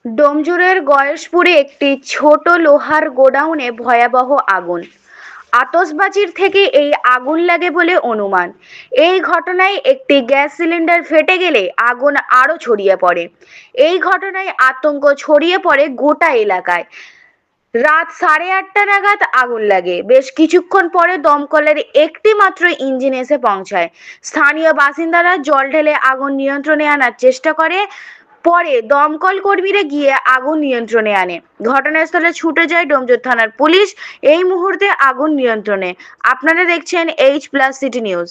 ডোমজুড়ের গয়েশপুরে একটি ছোট লোহার গোডাউনে ভয়াবহ আগুন। আতশবাজির থেকে এই আগুন লাগে বলে অনুমান। এই ঘটনায় একটি গ্যাস সিলিন্ডার ফেটে গেলে আগুন আরও ছড়িয়ে পড়ে। এই ঘটনায় আতঙ্ক ছড়িয়ে পড়ে গোটা এলাকায়। রাত 8:30 নাগাদ আগুন লাগে। বেশ কিছুক্ষণ পরে দমকলের একটি মাত্র ইঞ্জিন এসে পৌঁছায়। স্থানীয় বাসিন্দারা জল ঢেলে আগুন নিয়ন্ত্রণে আনার চেষ্টা করে। পরে দমকল কর্মীরা গিয়ে আগুন নিয়ন্ত্রণে আনে। ঘটনাস্থলে ছুটে যায় ডোমজুড় থানার পুলিশ। এই মুহূর্তে আগুন নিয়ন্ত্রণে। আপনারা দেখছেন H+ সিটি নিউজ।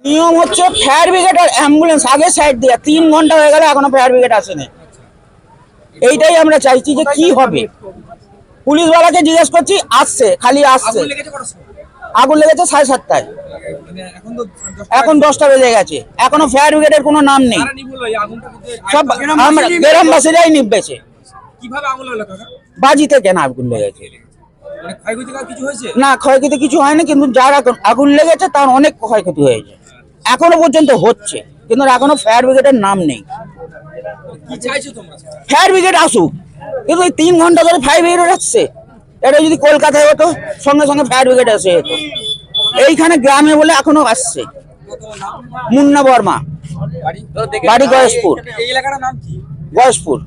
নিয়ম হচ্ছে ফায়ার ব্রিগেড আর অ্যাম্বুলেন্স আগে সাইড দিয়ে 3 ঘন্টা হয়ে গেল এখনো ফায়ার ব্রিগেড আসেনি। এইটাই আমরা চাইছি যে কি হবে। পুলিশওয়ালাকে জিজ্ঞেস করছি, আসছে, খালি আসছে। আগুন লেগেছে 7:30টায়, এখন 10টা বেজে গেছে, এখনো ফায়ার ব্রিগেডের কোনো নাম নেই। সব আমরা গ্রামবাসীরাই নিবেছে। বাজি থেকে না আগুন লেগেছে, না ক্ষয়ক্ষতি কিছু হয়নি, কিন্তু যার আগুন লেগেছে তার অনেক ক্ষয়ক্ষতি হয়েছে, এখনো পর্যন্ত হচ্ছে, কিন্তু এখনো ফায়ার ব্রিগেডের নাম নেই। ফায়ার ব্রিগেড আসুক, কিন্তু 3 ঘন্টা ধরে ফায়ার ব্রিগেড আসছে। এটা যদি কলকাতায় হতো সঙ্গে সঙ্গে ফায়ার ব্রিগেড এসে যেত। এইখানে গ্রামে বলে এখনো আসছে। মুন্না বর্মা, বাড়ি গয়েশপুর। গয়েশপুর।